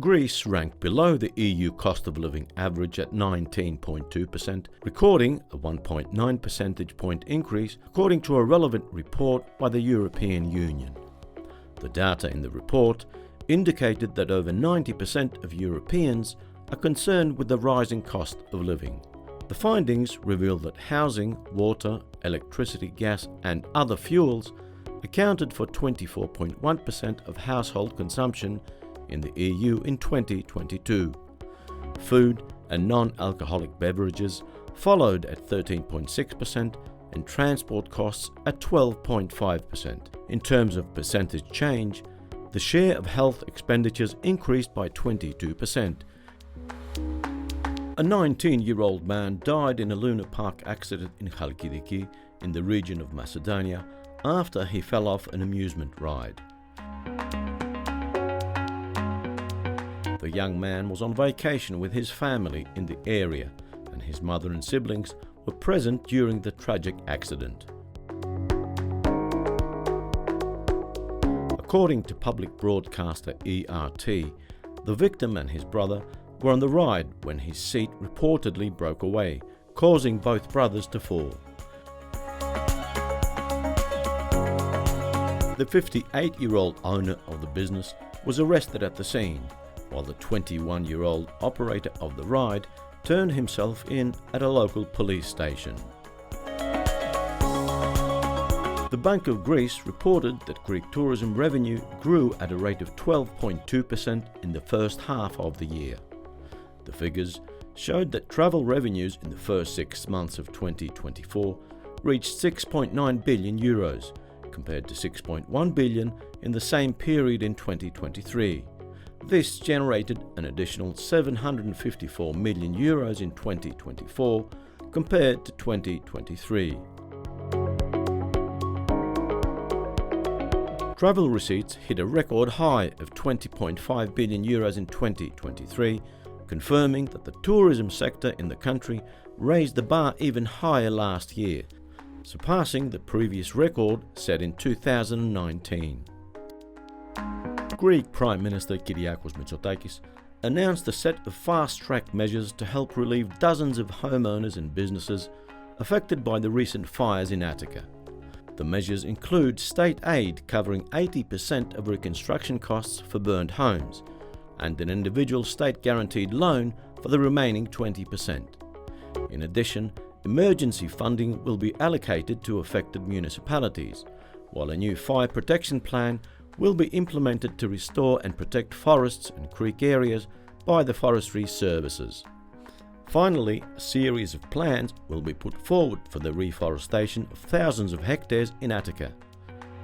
Greece ranked below the EU cost of living average at 19.2%, recording a 1.9 percentage point increase according to a relevant report by the European Union. The data in the report indicated that over 90% of Europeans are concerned with the rising cost of living. The findings reveal that housing, water, electricity, gas and other fuels accounted for 24.1% of household consumption in the EU in 2022. Food and non-alcoholic beverages followed at 13.6% and transport costs at 12.5%. In terms of percentage change, the share of health expenditures increased by 22%. A 19-year-old man died in a Luna Park accident in Chalkidiki in the region of Macedonia after he fell off an amusement ride. The young man was on vacation with his family in the area, and his mother and siblings were present during the tragic accident. According to public broadcaster ERT, the victim and his brother were on the ride when his seat reportedly broke away, causing both brothers to fall. The 58-year-old owner of the business was arrested at the scene, while the 21-year-old operator of the ride turned himself in at a local police station. The Bank of Greece reported that Greek tourism revenue grew at a rate of 12.2% in the first half of the year. The figures showed that travel revenues in the first 6 months of 2024 reached 6.9 billion euros, compared to 6.1 billion in the same period in 2023. This generated an additional 754 million euros in 2024 compared to 2023. Travel receipts hit a record high of 20.5 billion euros in 2023, confirming that the tourism sector in the country raised the bar even higher last year, surpassing the previous record set in 2019. Greek Prime Minister Kyriakos Mitsotakis announced a set of fast-track measures to help relieve dozens of homeowners and businesses affected by the recent fires in Attica. The measures include state aid covering 80% of reconstruction costs for burned homes, and an individual state-guaranteed loan for the remaining 20%. In addition, emergency funding will be allocated to affected municipalities, while a new fire protection plan will be implemented to restore and protect forests and creek areas by the forestry services. Finally, a series of plans will be put forward for the reforestation of thousands of hectares in Attica.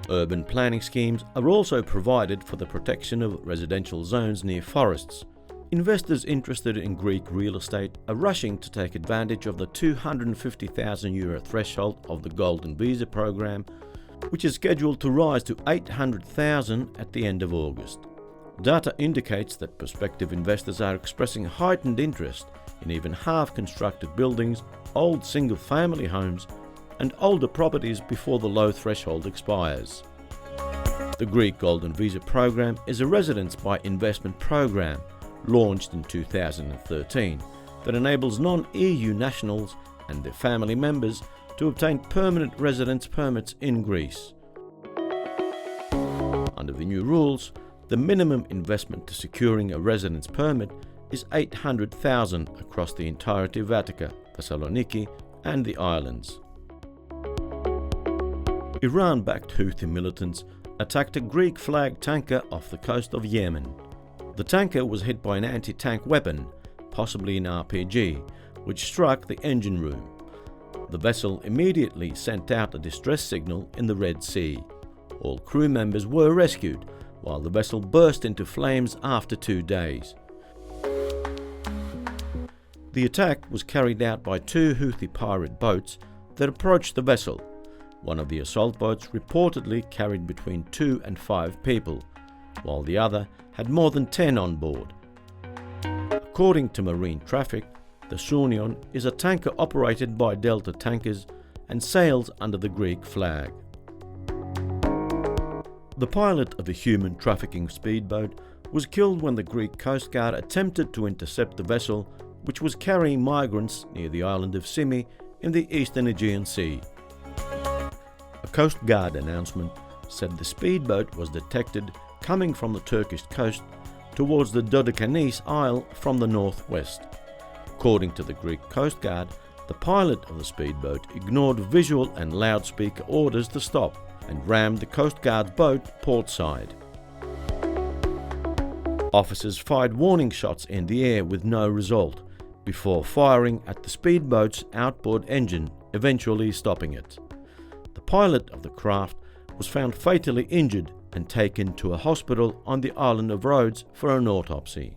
Urban planning schemes are also provided for the protection of residential zones near forests. Investors interested in Greek real estate are rushing to take advantage of the €250,000 threshold of the Golden Visa program, which is scheduled to rise to 800,000 at the end of August. Data indicates that prospective investors are expressing heightened interest in even half-constructed buildings, old single-family homes, and older properties before the low threshold expires. The Greek Golden Visa program is a residence by investment program launched in 2013 that enables non-EU nationals and their family members to obtain permanent residence permits in Greece. Under the new rules, the minimum investment to securing a residence permit is 800,000 across the entirety of Attica, Thessaloniki and the islands. Iran-backed Houthi militants attacked a Greek-flagged tanker off the coast of Yemen. The tanker was hit by an anti-tank weapon, possibly an RPG, which struck the engine room. The vessel immediately sent out a distress signal in the Red Sea. All crew members were rescued, while the vessel burst into flames after 2 days. The attack was carried out by 2 Houthi pirate boats that approached the vessel. One of the assault boats reportedly carried between 2 and 5 people, while the other had more than 10 on board. According to Marine Traffic, the Sounion is a tanker operated by Delta Tankers and sails under the Greek flag. The pilot of a human trafficking speedboat was killed when the Greek Coast Guard attempted to intercept the vessel, which was carrying migrants near the island of Symi in the eastern Aegean Sea. A Coast Guard announcement said the speedboat was detected coming from the Turkish coast towards the Dodecanese Isle from the northwest. According to the Greek Coast Guard, the pilot of the speedboat ignored visual and loudspeaker orders to stop and rammed the Coast Guard's boat portside. Officers fired warning shots in the air with no result, before firing at the speedboat's outboard engine, eventually stopping it. The pilot of the craft was found fatally injured and taken to a hospital on the island of Rhodes for an autopsy.